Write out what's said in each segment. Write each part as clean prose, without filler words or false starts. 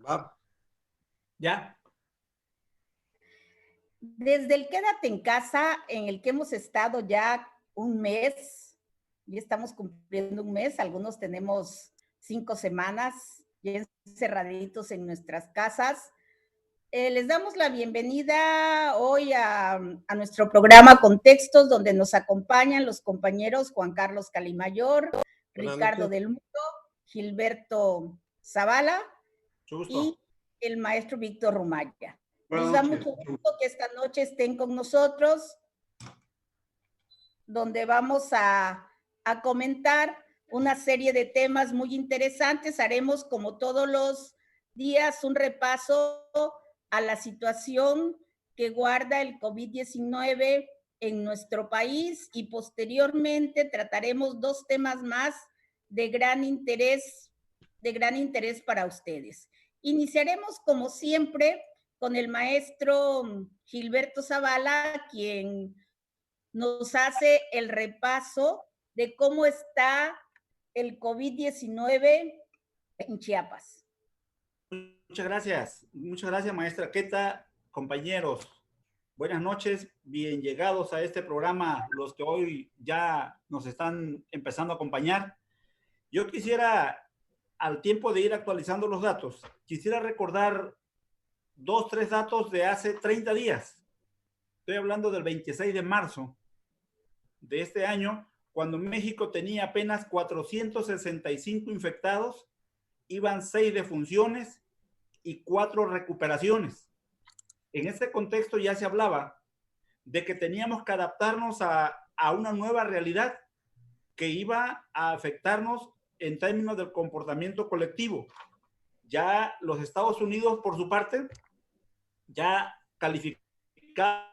Va. ¿Ya? Desde el Quédate en Casa, en el que hemos estado ya un mes, ya estamos cumpliendo un mes, algunos tenemos 5 semanas ya encerraditos en nuestras casas. Les damos la bienvenida hoy a nuestro programa Contextos, donde nos acompañan los compañeros Juan Carlos Calimayor, Ricardo del Mundo, Gilberto Zavala y el maestro Víctor Rumaya. Nos da mucho gusto que esta noche estén con nosotros, donde vamos a comentar una serie de temas muy interesantes. Haremos, como todos los días, un repaso a la situación que guarda el COVID-19 en nuestro país y posteriormente trataremos 2 temas más de gran interés para ustedes. Iniciaremos, como siempre, con el maestro Gilberto Zavala, quien nos hace el repaso de cómo está el COVID-19 en Chiapas. Muchas gracias, maestra. ¿Qué tal, compañeros? Buenas noches, bien llegados a este programa, los que hoy ya nos están empezando a acompañar. Yo quisiera, al tiempo de ir actualizando los datos, quisiera recordar 2, 3 datos de hace 30 días. Estoy hablando del 26 de marzo de este año, cuando México tenía apenas 465 infectados, iban 6 defunciones y 4 recuperaciones. En este contexto ya se hablaba de que teníamos que adaptarnos a una nueva realidad que iba a afectarnos en términos del comportamiento colectivo. Ya los Estados Unidos, por su parte, ya calificaban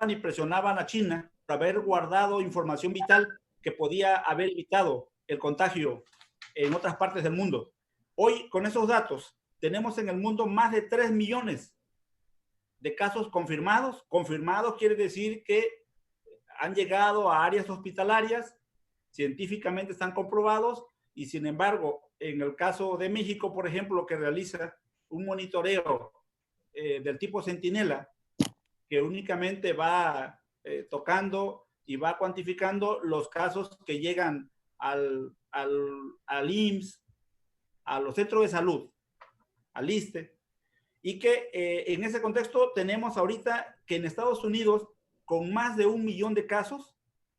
y presionaban a China por haber guardado información vital que podía haber evitado el contagio en otras partes del mundo. Hoy, con esos datos, tenemos en el mundo más de 3 millones de casos confirmados. Confirmados quiere decir que han llegado a áreas hospitalarias, científicamente están comprobados, y sin embargo, en el caso de México, por ejemplo, que realiza un monitoreo del tipo Centinela, que únicamente va tocando y va cuantificando los casos que llegan al IMSS, a los centros de salud, al ISSSTE, y que en ese contexto tenemos ahorita que en Estados Unidos, con más de 1 millón de casos,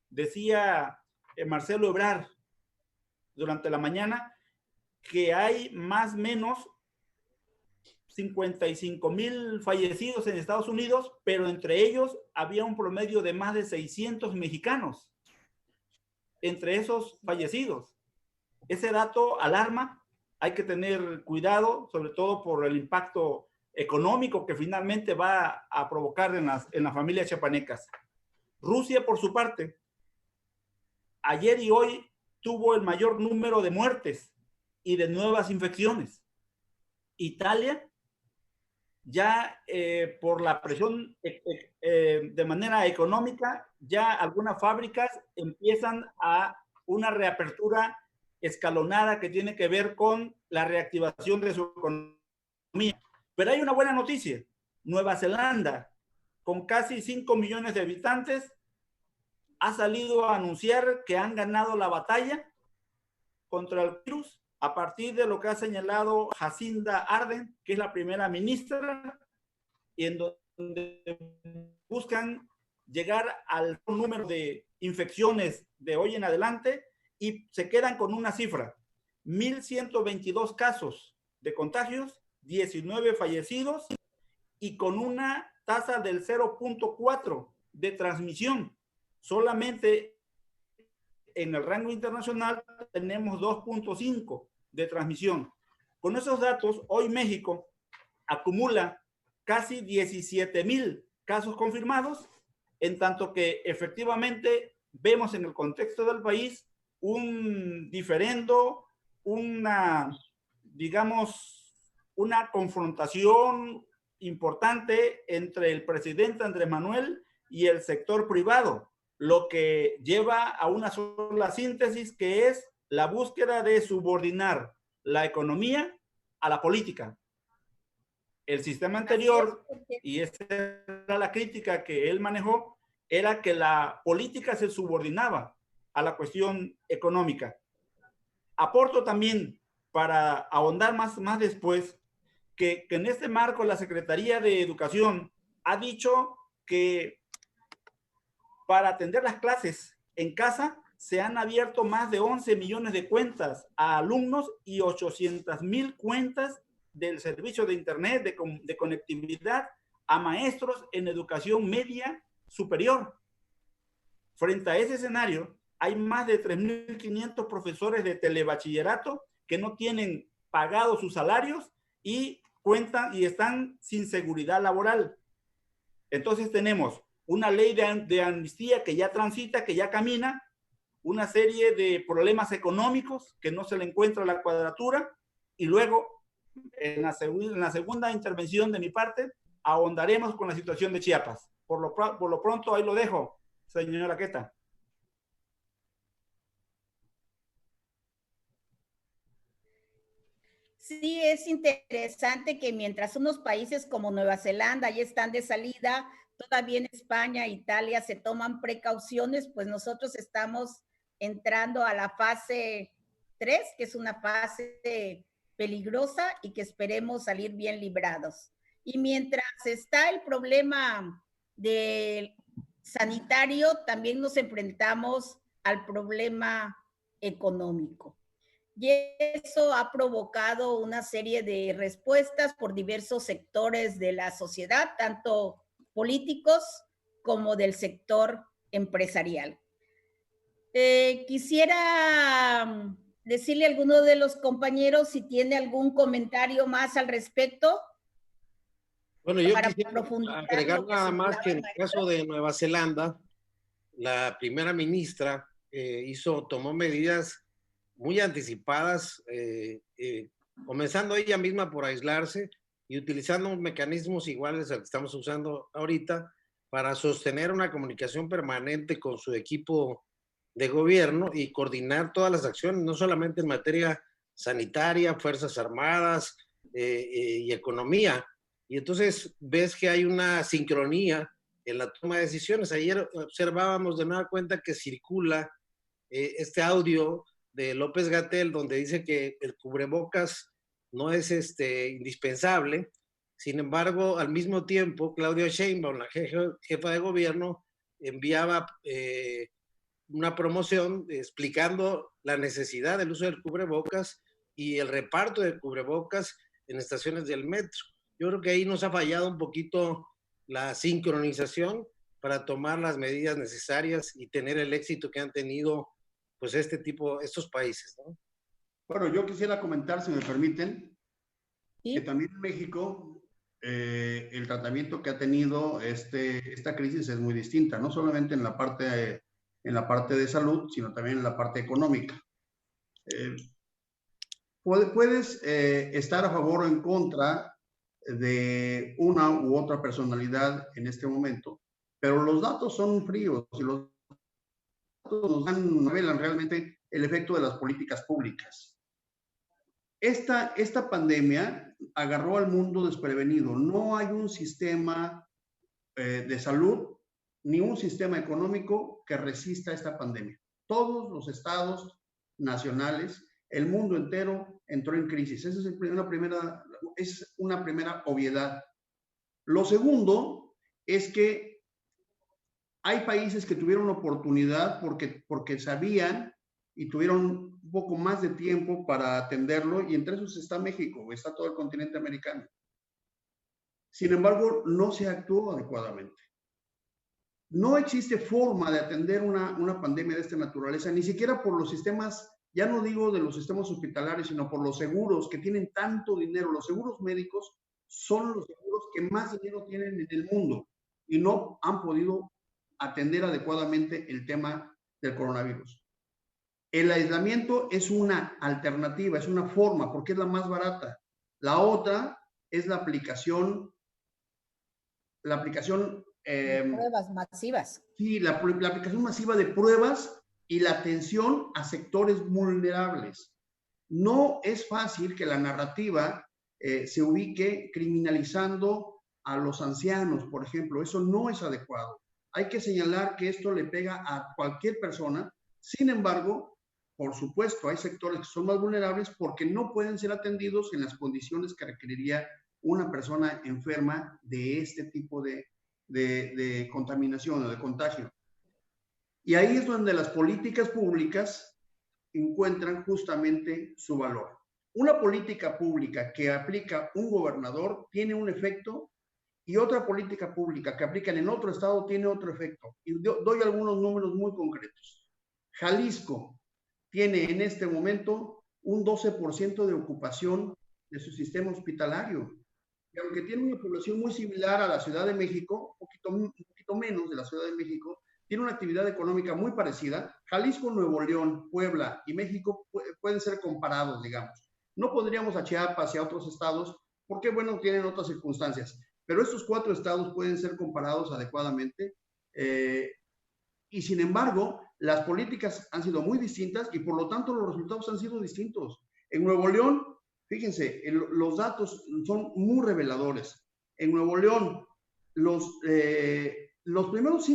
decía Marcelo Ebrard durante la mañana, que hay más o menos 55,000 fallecidos en Estados Unidos, pero entre ellos había un promedio de más de 600 mexicanos entre esos fallecidos. Ese dato alarma, hay que tener cuidado, sobre todo por el impacto económico que finalmente va a provocar en las familias chiapanecas. Rusia, por su parte, ayer y hoy tuvo el mayor número de muertes y de nuevas infecciones. Italia, ya por la presión de manera económica, ya algunas fábricas empiezan a una reapertura escalonada que tiene que ver con la reactivación de su economía. Pero hay una buena noticia. Nueva Zelanda, con casi 5 millones de habitantes, ha salido a anunciar que han ganado la batalla contra el virus a partir de lo que ha señalado Jacinda Ardern, que es la primera ministra, y en donde buscan llegar al número de infecciones de hoy en adelante y se quedan con una cifra: 1,122 casos de contagios, 19 fallecidos y con una tasa del 0.4 de transmisión. Solamente en el rango internacional tenemos 2.5 de transmisión. Con esos datos, hoy México acumula casi 17,000 casos confirmados, en tanto que efectivamente vemos en el contexto del país un diferendo, digamos, una confrontación importante entre el presidente Andrés Manuel y el sector privado, lo que lleva a una sola síntesis, que es la búsqueda de subordinar la economía a la política. El sistema anterior, y esa era la crítica que él manejó, era que la política se subordinaba a la cuestión económica. Aporto también, para ahondar más después, que en este marco la Secretaría de Educación ha dicho que para atender las clases en casa se han abierto más de 11 millones de cuentas a alumnos y 800,000 cuentas del servicio de Internet, de conectividad a maestros en educación media superior. Frente a ese escenario, hay más de 3.500 profesores de telebachillerato que no tienen pagados sus salarios y cuentan y están sin seguridad laboral. Entonces tenemos una ley de amnistía que ya transita, que ya camina, una serie de problemas económicos que no se le encuentra la cuadratura, y luego en la segunda intervención de mi parte ahondaremos con la situación de Chiapas. Por lo pronto ahí lo dejo, señora Queta. Sí, es interesante que mientras unos países como Nueva Zelanda ya están de salida, todavía en España, Italia se toman precauciones, pues nosotros estamos entrando a la fase 3, que es una fase peligrosa y que esperemos salir bien librados. Y mientras está el problema del sanitario, también nos enfrentamos al problema económico. Y eso ha provocado una serie de respuestas por diversos sectores de la sociedad, tanto políticos como del sector empresarial. Quisiera decirle a alguno de los compañeros si tiene algún comentario más al respecto. Bueno, yo quisiera agregar nada más que en el caso de Nueva Zelanda, la primera ministra tomó medidas muy anticipadas, comenzando ella misma por aislarse y utilizando mecanismos iguales al que estamos usando ahorita para sostener una comunicación permanente con su equipo de gobierno y coordinar todas las acciones, no solamente en materia sanitaria, Fuerzas Armadas y economía. Y entonces ves que hay una sincronía en la toma de decisiones. Ayer observábamos de nueva cuenta que circula este audio de López-Gatell, donde dice que el cubrebocas no es indispensable. Sin embargo, al mismo tiempo, Claudia Sheinbaum, la jefa de gobierno, enviaba una promoción explicando la necesidad del uso del cubrebocas y el reparto de cubrebocas en estaciones del metro. Yo creo que ahí nos ha fallado un poquito la sincronización para tomar las medidas necesarias y tener el éxito que han tenido pues estos países, ¿no? Bueno, yo quisiera comentar, si me permiten, ¿sí? Que también en México el tratamiento que ha tenido esta crisis es muy distinta, no solamente en la parte de salud, sino también en la parte económica. Puedes estar a favor o en contra de una u otra personalidad en este momento, pero los datos son fríos y los nos revelan realmente el efecto de las políticas públicas. Esta pandemia agarró al mundo desprevenido. No hay un sistema de salud ni un sistema económico que resista esta pandemia. Todos los estados nacionales, el mundo entero entró en crisis. Esa es una primera obviedad. Lo segundo es que hay países que tuvieron oportunidad porque sabían y tuvieron un poco más de tiempo para atenderlo, y entre esos está México, está todo el continente americano. Sin embargo, no se actuó adecuadamente. No existe forma de atender una pandemia de esta naturaleza, ni siquiera por los sistemas, ya no digo de los sistemas hospitalarios, sino por los seguros que tienen tanto dinero. Los seguros médicos son los seguros que más dinero tienen en el mundo y no han podido atender adecuadamente el tema del coronavirus. El aislamiento es una alternativa, es una forma, porque es la más barata. La otra es la aplicación pruebas masivas. Sí, la aplicación masiva de pruebas y la atención a sectores vulnerables. No es fácil que la narrativa se ubique criminalizando a los ancianos, por ejemplo. Eso no es adecuado. Hay que señalar que esto le pega a cualquier persona. Sin embargo, por supuesto, hay sectores que son más vulnerables porque no pueden ser atendidos en las condiciones que requeriría una persona enferma de este tipo de contaminación o de contagio. Y ahí es donde las políticas públicas encuentran justamente su valor. Una política pública que aplica un gobernador tiene un efecto y otra política pública que aplican en otro estado tiene otro efecto. Y doy algunos números muy concretos. Jalisco tiene en este momento un 12% de ocupación de su sistema hospitalario. Y aunque tiene una población muy similar a la Ciudad de México, un poquito menos de la Ciudad de México, tiene una actividad económica muy parecida. Jalisco, Nuevo León, Puebla y México pueden ser comparados, digamos. No pondríamos a Chiapas y a otros estados porque, bueno, tienen otras circunstancias. Pero estos 4 estados pueden ser comparados adecuadamente. Y sin embargo, las políticas han sido muy distintas y por lo tanto los resultados han sido distintos. En Nuevo León, fíjense, los datos son muy reveladores. En Nuevo León, los primeros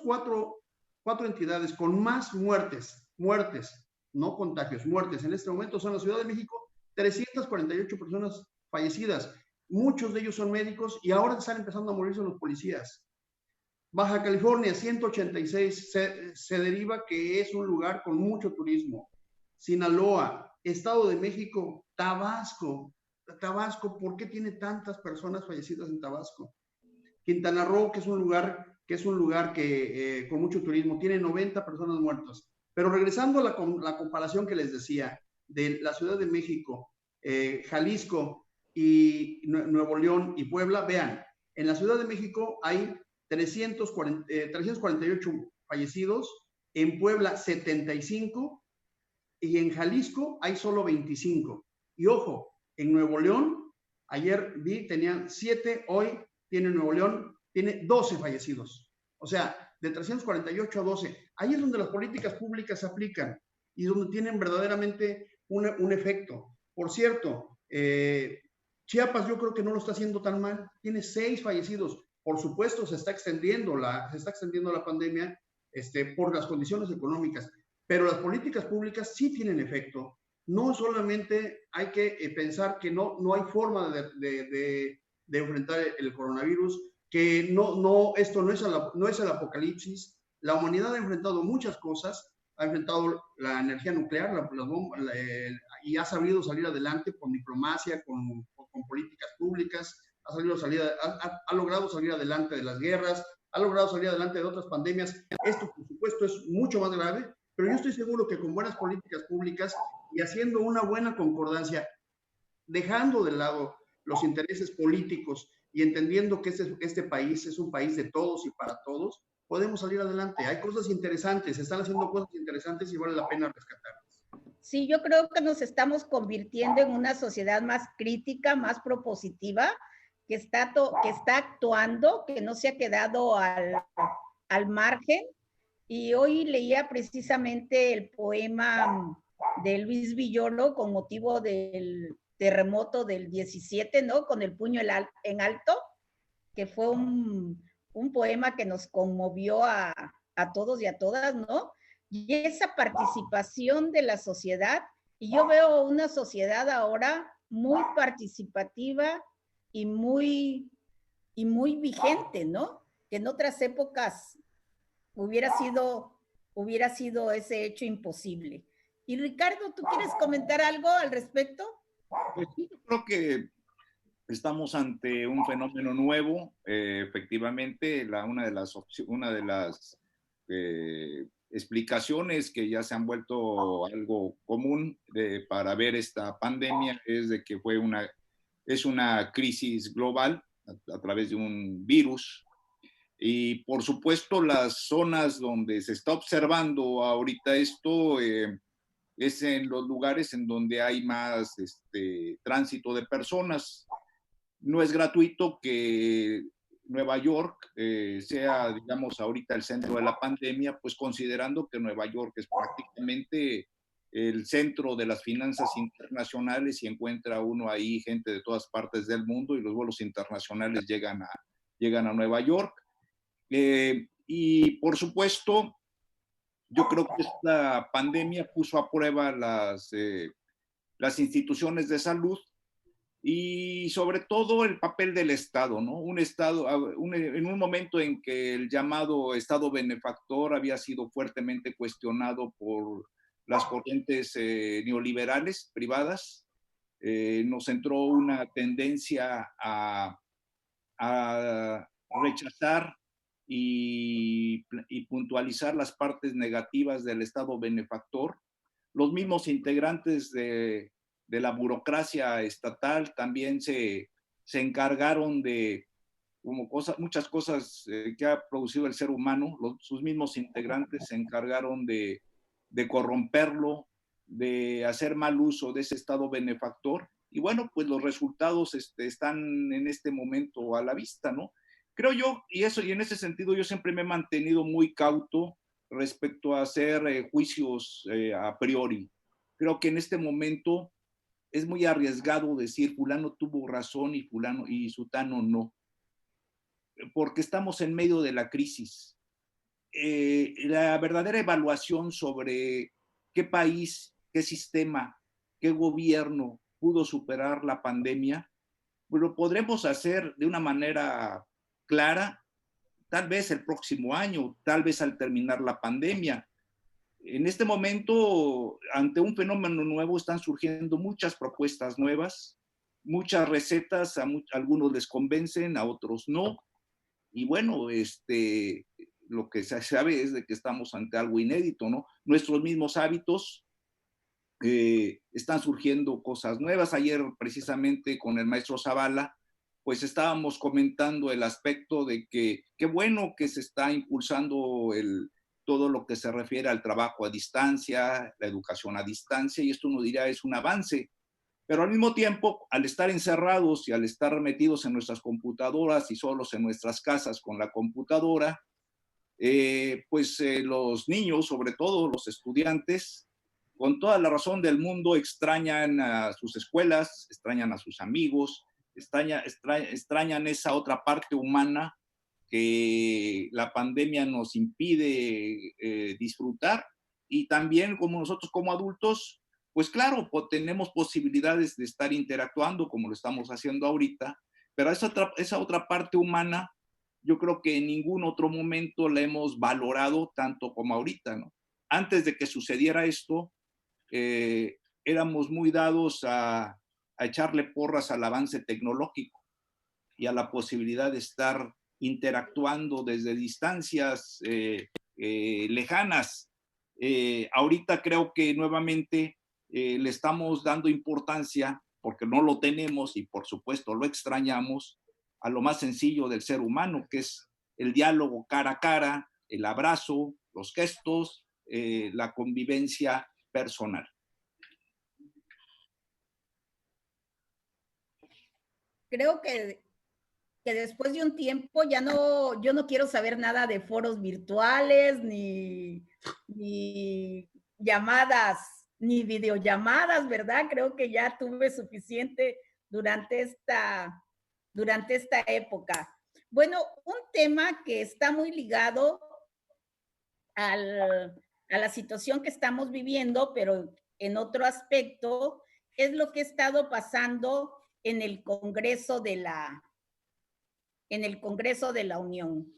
cuatro entidades con más muertes, no contagios, muertes en este momento son la Ciudad de México, 348 personas fallecidas. Muchos de ellos son médicos y ahora están empezando a morirse los policías. Baja California, 186, se deriva que es un lugar con mucho turismo. Sinaloa, Estado de México, Tabasco, ¿por qué tiene tantas personas fallecidas en Tabasco? Quintana Roo, que es un lugar que con mucho turismo, tiene 90 personas muertas. Pero regresando a la comparación que les decía de la Ciudad de México, Jalisco y Nuevo León y Puebla, vean, en la Ciudad de México hay 348 fallecidos, en Puebla 75 y en Jalisco hay solo 25. Y ojo, en Nuevo León, ayer vi, tenían 7, hoy tiene Nuevo León, tiene 12 fallecidos. O sea, de 348 a 12. Ahí es donde las políticas públicas se aplican y donde tienen verdaderamente un efecto. Por cierto, Chiapas yo creo que no lo está haciendo tan mal, tiene 6 fallecidos. Por supuesto, se está extendiendo la pandemia por las condiciones económicas, pero las políticas públicas sí tienen efecto. No solamente hay que pensar que no hay forma de enfrentar el coronavirus, que esto no es el apocalipsis. La humanidad ha enfrentado muchas cosas, ha enfrentado la energía nuclear, y ha sabido salir adelante con diplomacia, con políticas públicas, ha logrado salir adelante de las guerras, ha logrado salir adelante de otras pandemias. Esto, por supuesto, es mucho más grave, pero yo estoy seguro que con buenas políticas públicas y haciendo una buena concordancia, dejando de lado los intereses políticos y entendiendo que este país es un país de todos y para todos, podemos salir adelante. Hay cosas interesantes, se están haciendo cosas interesantes y vale la pena rescatarlas. Sí, yo creo que nos estamos convirtiendo en una sociedad más crítica, más propositiva, que está actuando, que no se ha quedado al margen. Y hoy leía precisamente el poema de Luis Villoro con motivo del terremoto del 17, ¿no? Con el puño en alto, que fue un poema que nos conmovió a todos y a todas, ¿no? Y esa participación de la sociedad, y yo veo una sociedad ahora muy participativa y muy vigente, ¿no? Que en otras épocas hubiera sido ese hecho imposible. Y Ricardo, ¿tú quieres comentar algo al respecto? Pues sí, yo creo que estamos ante un fenómeno nuevo. Efectivamente, una de las explicaciones que ya se han vuelto algo común para ver esta pandemia es de que es una crisis global a través de un virus. Y por supuesto, las zonas donde se está observando ahorita esto es en los lugares en donde hay más tránsito de personas. No es gratuito que Nueva York sea, digamos, ahorita el centro de la pandemia, pues considerando que Nueva York es prácticamente el centro de las finanzas internacionales y encuentra uno ahí gente de todas partes del mundo y los vuelos internacionales llegan a Nueva York. Y por supuesto, yo creo que esta pandemia puso a prueba las instituciones de salud y sobre todo el papel del Estado, ¿no? Un Estado, en un momento en que el llamado Estado benefactor había sido fuertemente cuestionado por las corrientes neoliberales privadas, nos entró una tendencia a rechazar y puntualizar las partes negativas del Estado benefactor. Los mismos integrantes de la burocracia estatal también se encargaron de muchas cosas que ha producido el ser humano. Sus mismos integrantes se encargaron de corromperlo, de hacer mal uso de ese Estado benefactor. Y bueno, pues los resultados están en este momento a la vista, ¿no? Creo yo, y en ese sentido yo siempre me he mantenido muy cauto respecto a hacer juicios a priori. Creo que en este momento es muy arriesgado decir fulano tuvo razón y fulano y sutano no, porque estamos en medio de la crisis. La verdadera evaluación sobre qué país, qué sistema, qué gobierno pudo superar la pandemia, pues lo podremos hacer de una manera clara, tal vez el próximo año, tal vez al terminar la pandemia. En este momento, ante un fenómeno nuevo, están surgiendo muchas propuestas nuevas, muchas recetas, a algunos les convencen, a otros no. Y bueno, lo que se sabe es de que estamos ante algo inédito, ¿no? Nuestros mismos hábitos, están surgiendo cosas nuevas. Ayer, precisamente, con el maestro Zavala, pues estábamos comentando el aspecto de que qué bueno que se está impulsando todo lo que se refiere al trabajo a distancia, la educación a distancia, y esto uno diría es un avance. Pero al mismo tiempo, al estar encerrados y al estar metidos en nuestras computadoras y solos en nuestras casas con la computadora, los niños, sobre todo los estudiantes, con toda la razón del mundo, extrañan a sus escuelas, extrañan a sus amigos, extrañan esa otra parte humana que la pandemia nos impide disfrutar. Y también como nosotros como adultos, pues claro, tenemos posibilidades de estar interactuando como lo estamos haciendo ahorita, pero esa otra parte humana, yo creo que en ningún otro momento la hemos valorado tanto como ahorita, ¿no? Antes de que sucediera esto, éramos muy dados a echarle porras al avance tecnológico y a la posibilidad de estar interactuando desde distancias lejanas. Ahorita creo que nuevamente le estamos dando importancia, porque no lo tenemos y por supuesto lo extrañamos, a lo más sencillo del ser humano, que es el diálogo cara a cara, el abrazo, los gestos, la convivencia personal. Creo que después de un tiempo yo no quiero saber nada de foros virtuales, ni llamadas, ni videollamadas, ¿verdad? Creo que ya tuve suficiente durante esta época. Bueno, un tema que está muy ligado a la situación que estamos viviendo, pero en otro aspecto, es lo que ha estado pasando en el Congreso de la Unión.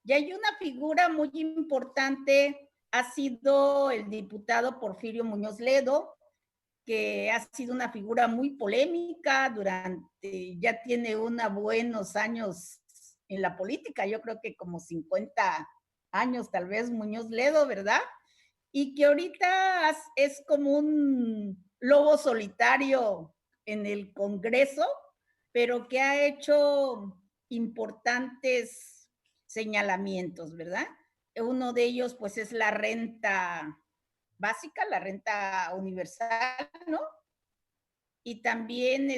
Y hay una figura muy importante, ha sido el diputado Porfirio Muñoz Ledo, que ha sido una figura muy polémica ya tiene buenos años en la política, yo creo que como 50 años tal vez Muñoz Ledo, ¿verdad? Y que ahorita es como un lobo solitario en el Congreso, pero que ha hecho importantes señalamientos, ¿verdad? Uno de ellos, pues, es la renta básica, la renta universal, ¿no? Y también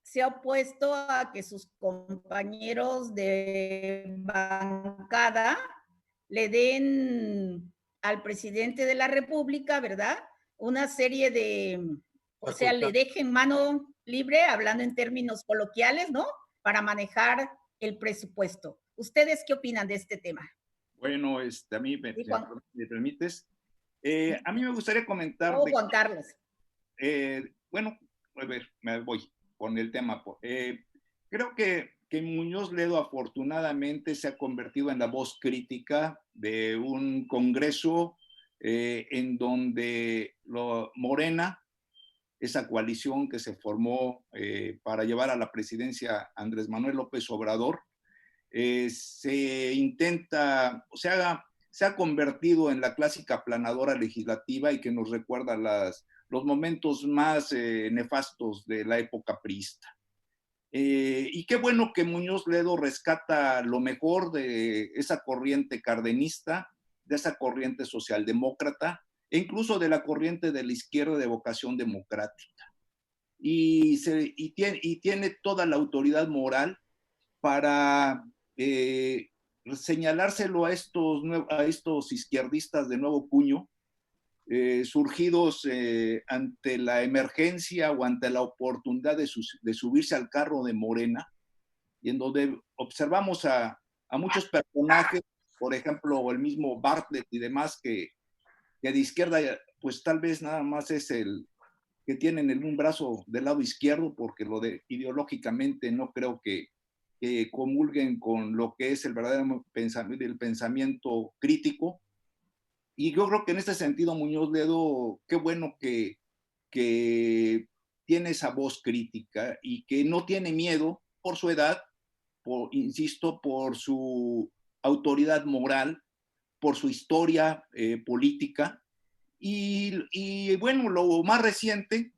se ha opuesto a que sus compañeros de bancada le den al presidente de la República, ¿verdad?, una serie de, o sea, le dejen mano libre, hablando en términos coloquiales, ¿no? Para manejar el presupuesto. ¿Ustedes qué opinan de este tema? Bueno, a mí, ¿me permites? A mí me gustaría comentar... Juan Carlos. Bueno, a ver, me voy con el tema. Creo que Muñoz Ledo afortunadamente se ha convertido en la voz crítica de un Congreso en donde Morena, esa coalición que se formó para llevar a la presidencia Andrés Manuel López Obrador, se intenta, o sea, se ha convertido en la clásica aplanadora legislativa y que nos recuerda los momentos más nefastos de la época priista. Y qué bueno que Muñoz Ledo rescata lo mejor de esa corriente cardenista, de esa corriente socialdemócrata, e incluso de la corriente de la izquierda de vocación democrática. Y tiene toda la autoridad moral para señalárselo a estos izquierdistas de nuevo cuño, surgidos ante la emergencia o ante la oportunidad de subirse al carro de Morena, y en donde observamos a muchos personajes, por ejemplo, el mismo Bartlett y demás, que de izquierda, pues tal vez nada más es el que tienen un brazo del lado izquierdo, porque ideológicamente no creo que comulguen con lo que es el verdadero pensamiento crítico. Y yo creo que en este sentido Muñoz Ledo, qué bueno que tiene esa voz crítica y que no tiene miedo por su edad, insisto, por su autoridad moral, por su historia política. Y bueno, lo más reciente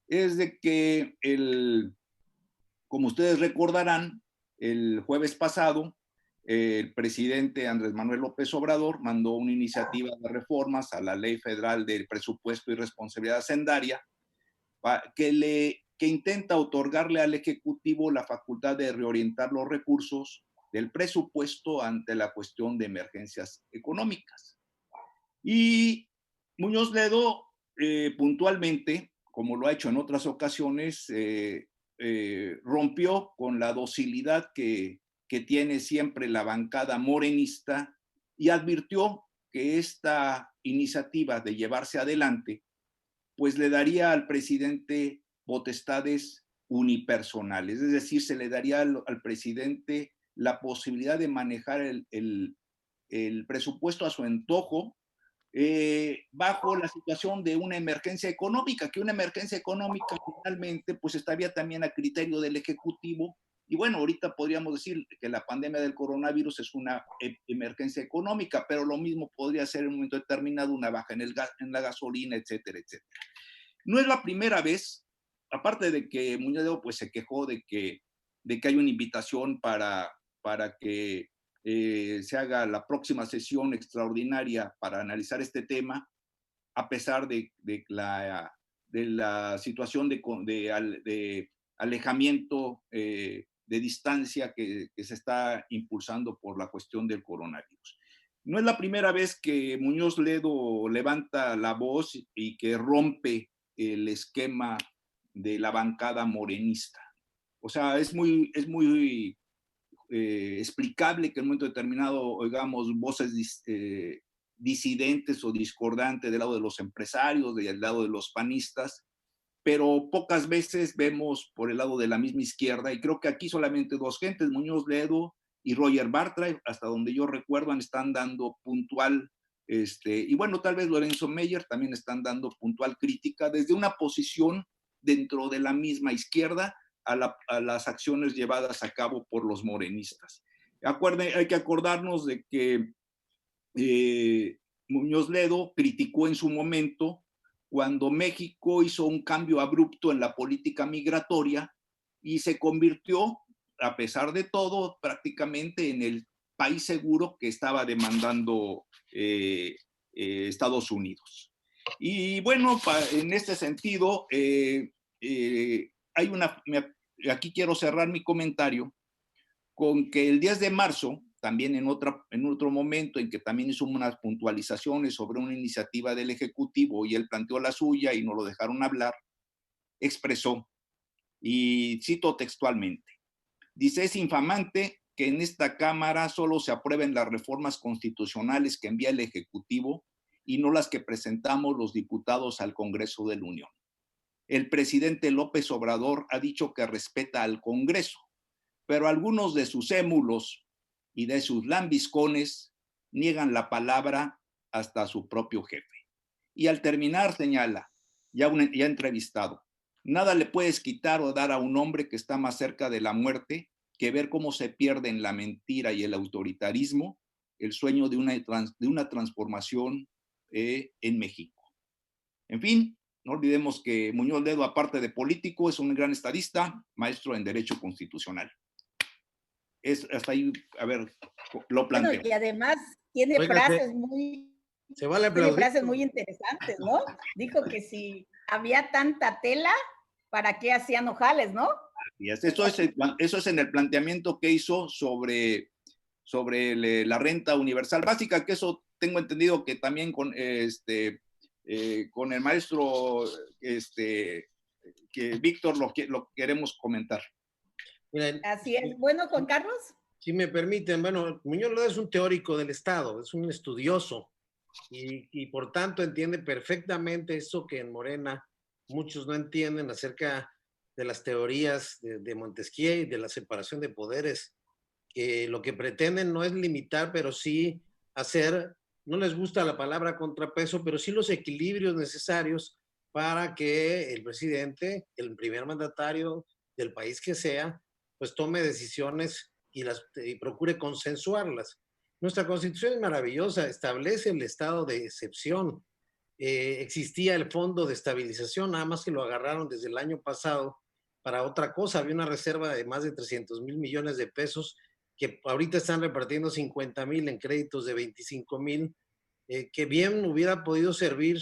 es de que como ustedes recordarán, el jueves pasado, el presidente Andrés Manuel López Obrador mandó una iniciativa de reformas a la Ley Federal del Presupuesto y Responsabilidad Hacendaria que intenta otorgarle al Ejecutivo la facultad de reorientar los recursos del presupuesto ante la cuestión de emergencias económicas. Y Muñoz Ledo, puntualmente, como lo ha hecho en otras ocasiones, rompió con la docilidad que tiene siempre la bancada morenista y advirtió que esta iniciativa de llevarse adelante pues le daría al presidente potestades unipersonales, es decir, se le daría al presidente la posibilidad de manejar el presupuesto a su antojo, bajo la situación de una emergencia económica, que una emergencia económica finalmente pues estaría también a criterio del Ejecutivo. Y bueno, ahorita podríamos decir que la pandemia del coronavirus es una emergencia económica, pero lo mismo podría ser en un momento determinado una baja en la gasolina, etcétera, etcétera. No es la primera vez, aparte de que Muñoz Ledo pues se quejó de que hay una invitación para que se haga la próxima sesión extraordinaria para analizar este tema, a pesar de la situación de alejamiento, de distancia que se está impulsando por la cuestión del coronavirus. No es la primera vez que Muñoz Ledo levanta la voz y que rompe el esquema de la bancada morenista. O sea, es muy explicable que en un momento determinado oigamos voces disidentes o discordantes del lado de los empresarios, del lado de los panistas, pero pocas veces vemos por el lado de la misma izquierda, y creo que aquí solamente dos gentes, Muñoz Ledo y Roger Bartra, hasta donde yo recuerdo, están dando puntual, y bueno, tal vez Lorenzo Meyer también están dando puntual crítica desde una posición dentro de la misma izquierda a las acciones llevadas a cabo por los morenistas. Hay que acordarnos de que Muñoz Ledo criticó en su momento cuando México hizo un cambio abrupto en la política migratoria y se convirtió, a pesar de todo, prácticamente en el país seguro que estaba demandando Estados Unidos. Y bueno, en este sentido, aquí quiero cerrar mi comentario con que el 10 de marzo también en otro momento en que también hizo unas puntualizaciones sobre una iniciativa del Ejecutivo y él planteó la suya y no lo dejaron hablar, expresó, y cito textualmente, dice, es infamante que en esta Cámara solo se aprueben las reformas constitucionales que envía el Ejecutivo y no las que presentamos los diputados al Congreso de la Unión. El presidente López Obrador ha dicho que respeta al Congreso, pero algunos de sus émulos y de sus lambiscones niegan la palabra hasta a su propio jefe. Y al terminar señala, ya entrevistado, nada le puedes quitar o dar a un hombre que está más cerca de la muerte que ver cómo se pierde en la mentira y el autoritarismo el sueño de una transformación en México. En fin, no olvidemos que Muñoz Ledo, aparte de político, es un gran estadista, maestro en Derecho Constitucional. Es hasta ahí, a ver, lo planteo. Bueno, y además tiene frases muy interesantes, ¿no? Dijo que si había tanta tela, ¿para qué hacían ojales, no? Eso es en el planteamiento que hizo sobre la renta universal básica, que eso tengo entendido que también con el maestro que Víctor lo queremos comentar. Miren, así es. Bueno, Juan Carlos. Si me permiten, bueno, Muñoz Ledo es un teórico del Estado, es un estudioso y por tanto entiende perfectamente eso que en Morena muchos no entienden acerca de las teorías de Montesquieu y de la separación de poderes, que lo que pretenden no es limitar, pero sí hacer, no les gusta la palabra contrapeso, pero sí los equilibrios necesarios para que el presidente, el primer mandatario del país que sea, pues tome decisiones y procure consensuarlas. Nuestra Constitución es maravillosa, establece el estado de excepción. Existía el Fondo de Estabilización, nada más que lo agarraron desde el año pasado para otra cosa. Había una reserva de más de 300,000 millones de pesos que ahorita están repartiendo 50,000 en créditos de 25,000, que bien hubiera podido servir,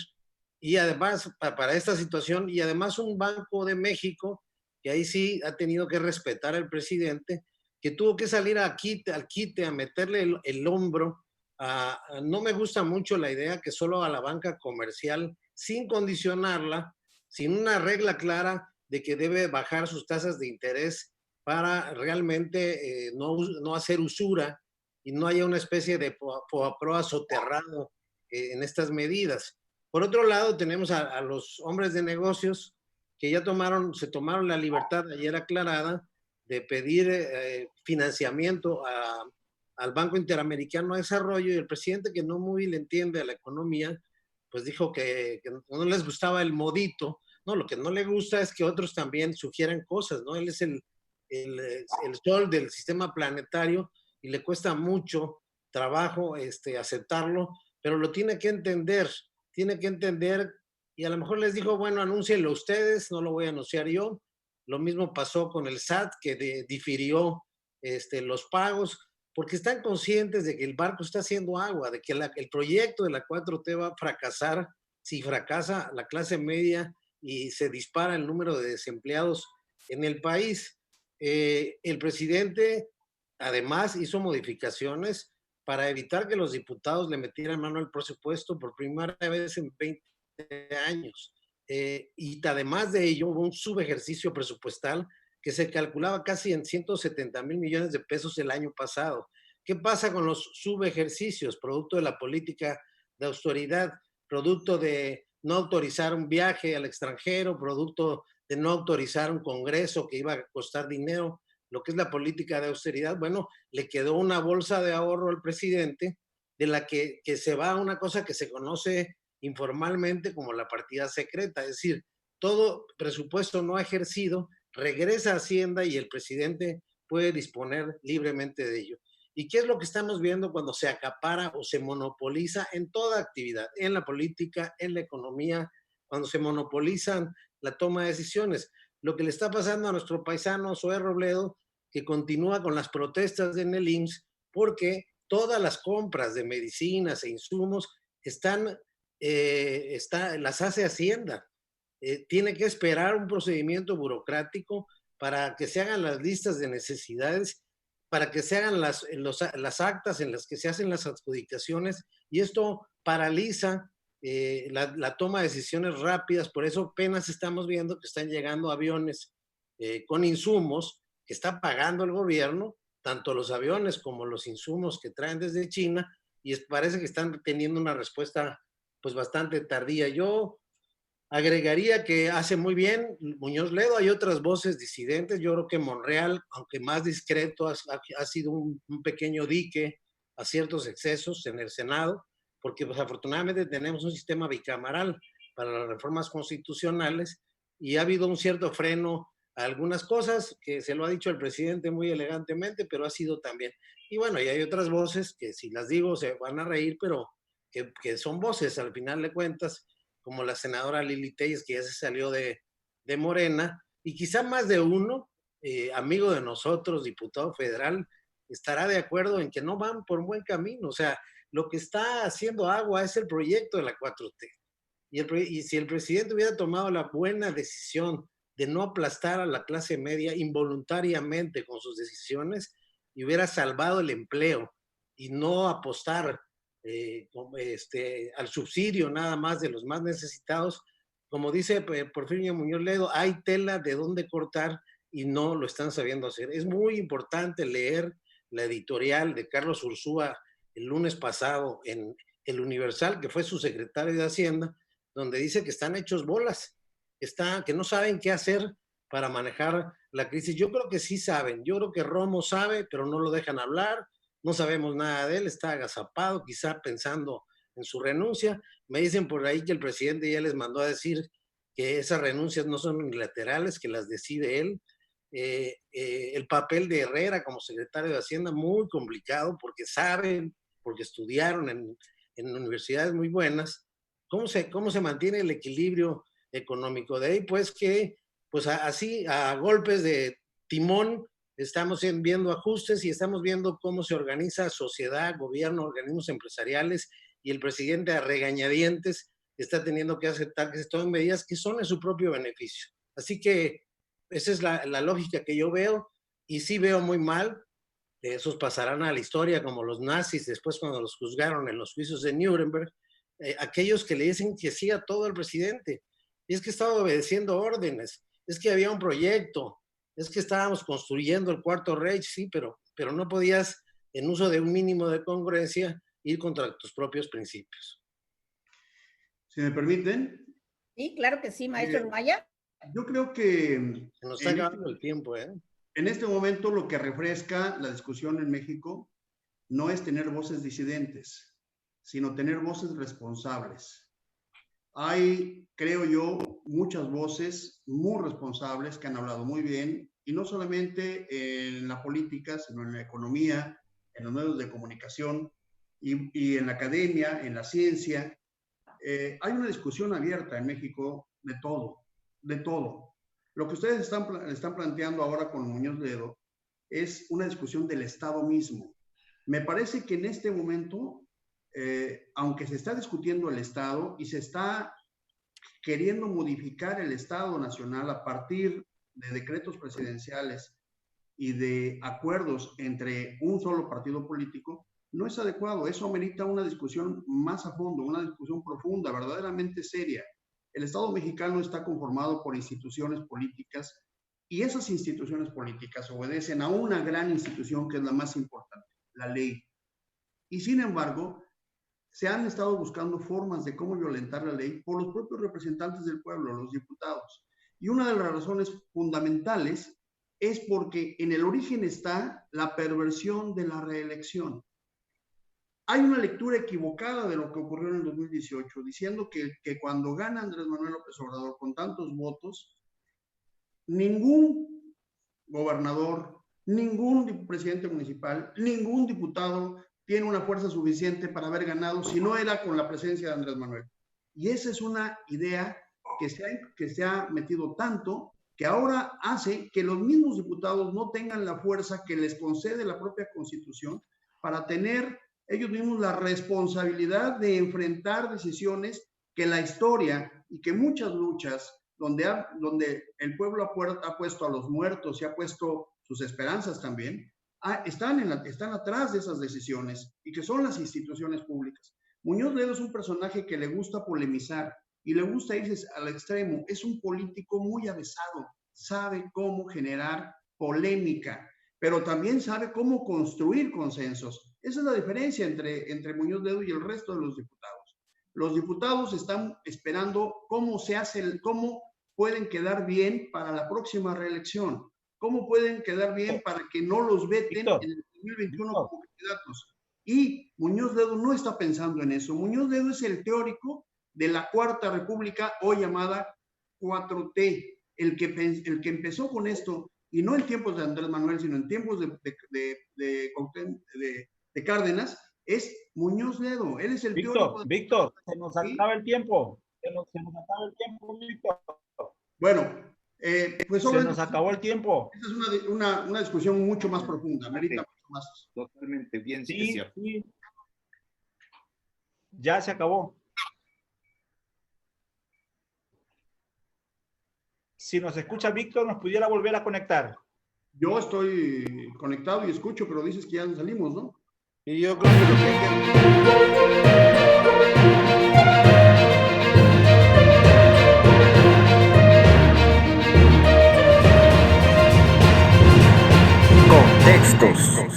y además para esta situación, y además un Banco de México que ahí sí ha tenido que respetar al presidente, que tuvo que salir al quite, a meterle el hombro. No me gusta mucho la idea que solo a la banca comercial, sin condicionarla, sin una regla clara de que debe bajar sus tasas de interés para realmente no hacer usura y no haya una especie de proa soterrado en estas medidas. Por otro lado, tenemos a los hombres de negocios que ya se tomaron la libertad ayer aclarada de pedir financiamiento al Banco Interamericano de Desarrollo, y el presidente, que no muy le entiende a la economía, pues dijo que no les gustaba el modito. No, lo que no le gusta es que otros también sugieran cosas, ¿no? Él es el sol del sistema planetario y le cuesta mucho trabajo aceptarlo, pero lo tiene que entender, y a lo mejor les dijo, bueno, anúncienlo ustedes, no lo voy a anunciar yo. Lo mismo pasó con el SAT, que difirió los pagos, porque están conscientes de que el barco está haciendo agua, de que el proyecto de la 4T va a fracasar si fracasa la clase media y se dispara el número de desempleados en el país. El presidente además hizo modificaciones para evitar que los diputados le metieran mano al presupuesto por primera vez en 20 años. Y además de ello hubo un subejercicio presupuestal que se calculaba casi en 170,000 millones de pesos el año pasado. ¿Qué pasa con los subejercicios? Producto de la política de austeridad, producto de no autorizar un viaje al extranjero, producto de no autorizar un congreso que iba a costar dinero, lo que es la política de austeridad. Bueno, le quedó una bolsa de ahorro al presidente, de la que se va a una cosa que se conoce informalmente como la partida secreta, es decir, todo presupuesto no ejercido regresa a Hacienda y el presidente puede disponer libremente de ello. ¿Y qué es lo que estamos viendo cuando se acapara o se monopoliza en toda actividad, en la política, en la economía, cuando se monopolizan la toma de decisiones? Lo que le está pasando a nuestro paisano Zoé Robledo, que continúa con las protestas en el IMSS, porque todas las compras de medicinas e insumos las hace Hacienda. Tiene que esperar un procedimiento burocrático para que se hagan las listas de necesidades, para que se hagan las actas en las que se hacen las adjudicaciones, y esto paraliza la toma de decisiones rápidas. Por eso apenas estamos viendo que están llegando aviones con insumos que está pagando el gobierno, tanto los aviones como los insumos que traen desde China, y parece que están teniendo una respuesta pues bastante tardía. Yo agregaría que hace muy bien Muñoz Ledo. Hay otras voces disidentes. Yo creo que Monreal, aunque más discreto, ha sido un pequeño dique a ciertos excesos en el Senado, porque pues, afortunadamente tenemos un sistema bicameral para las reformas constitucionales, y ha habido un cierto freno a algunas cosas que se lo ha dicho el presidente muy elegantemente, pero ha sido también. Y bueno, y hay otras voces que si las digo se van a reír, pero que son voces al final de cuentas, como la senadora Lili Telles, que ya se salió de Morena, y quizá más de uno, amigo de nosotros, diputado federal, estará de acuerdo en que no van por un buen camino. O sea, lo que está haciendo agua es el proyecto de la 4T. Y si el presidente hubiera tomado la buena decisión de no aplastar a la clase media involuntariamente con sus decisiones, y hubiera salvado el empleo y no apostar al subsidio nada más de los más necesitados, como dice Porfirio Muñoz Ledo, hay tela de dónde cortar y no lo están sabiendo hacer. Es muy importante leer la editorial de Carlos Ursúa el lunes pasado en El Universal, que fue su secretario de Hacienda, donde dice que están hechos bolas, que no saben qué hacer para manejar la crisis. Yo creo que sí saben. Yo creo que Romo sabe, pero no lo dejan hablar. No sabemos nada de él, está agazapado, quizá pensando en su renuncia. Me dicen por ahí que el presidente ya les mandó a decir que esas renuncias no son unilaterales, que las decide él. El papel de Herrera como secretario de Hacienda, muy complicado, porque saben, porque estudiaron en universidades muy buenas, cómo se mantiene el equilibrio económico. De ahí, pues, que pues así, a golpes de timón, estamos viendo ajustes y estamos viendo cómo se organiza sociedad, gobierno, organismos empresariales, y el presidente a regañadientes está teniendo que aceptar que se tomen medidas que son en su propio beneficio. Así que esa es la lógica que yo veo, y sí veo muy mal. Esos pasarán a la historia como los nazis después cuando los juzgaron en los juicios de Nuremberg, aquellos que le dicen que siga todo el presidente. Y es que estaba obedeciendo órdenes, es que había un proyecto, es que estábamos construyendo el Cuarto Reich, sí, pero no podías, en uso de un mínimo de congruencia, ir contra tus propios principios. Si me permiten. Sí, claro que sí, maestro Urmaya. Yo creo que se nos está acabando el tiempo, En este momento lo que refresca la discusión en México no es tener voces disidentes, sino tener voces responsables. Hay, creo yo, muchas voces muy responsables que han hablado muy bien, y no solamente en la política, sino en la economía, en los medios de comunicación y en la academia, en la ciencia. Hay una discusión abierta en México de todo, de todo. Lo que ustedes están planteando ahora con Muñoz Ledo es una discusión del Estado mismo. Me parece que en este momento, aunque se está discutiendo el Estado y se está queriendo modificar el Estado Nacional a partir de decretos presidenciales y de acuerdos entre un solo partido político, no es adecuado. Eso amerita una discusión más a fondo, una discusión profunda, verdaderamente seria. El Estado mexicano está conformado por instituciones políticas, y esas instituciones políticas obedecen a una gran institución que es la más importante, la ley. Y sin embargo, se han estado buscando formas de cómo violentar la ley por los propios representantes del pueblo, los diputados. Y una de las razones fundamentales es porque en el origen está la perversión de la reelección. Hay una lectura equivocada de lo que ocurrió en el 2018, diciendo que cuando gana Andrés Manuel López Obrador con tantos votos, ningún gobernador, ningún presidente municipal, ningún diputado tiene una fuerza suficiente para haber ganado si no era con la presencia de Andrés Manuel. Y esa es una idea que se ha metido tanto que ahora hace que los mismos diputados no tengan la fuerza que les concede la propia Constitución para tener ellos mismos la responsabilidad de enfrentar decisiones que la historia y que muchas luchas donde el pueblo ha puesto a los muertos y ha puesto sus esperanzas también, están atrás de esas decisiones y que son las instituciones públicas. Muñoz Ledo es un personaje que le gusta polemizar y le gusta irse al extremo. Es un político muy avesado, sabe cómo generar polémica, pero también sabe cómo construir consensos. Esa es la diferencia entre Muñoz Ledo y el resto de los diputados. Los diputados están esperando cómo pueden quedar bien para la próxima reelección, cómo pueden quedar bien para que no los veten en el 2021 como candidatos. Y Muñoz Ledo no está pensando en eso. Muñoz Ledo es el teórico de la Cuarta República, hoy llamada 4T, el que empezó con esto, y no en tiempos de Andrés Manuel, sino en tiempos de Cárdenas, es Muñoz Ledo. Él es el teórico. Víctor, se nos acaba el tiempo. Se nos acaba el tiempo, Víctor. Bueno, pues se nos acabó el tiempo. Esa es una discusión mucho más profunda, amerita mucho más. Totalmente bien, sí. Ya se acabó. Si nos escucha Víctor, nos pudiera volver a conectar. Yo estoy conectado y escucho, pero dices que ya nos salimos, ¿no? Y yo creo que lo que hay que... Contextos.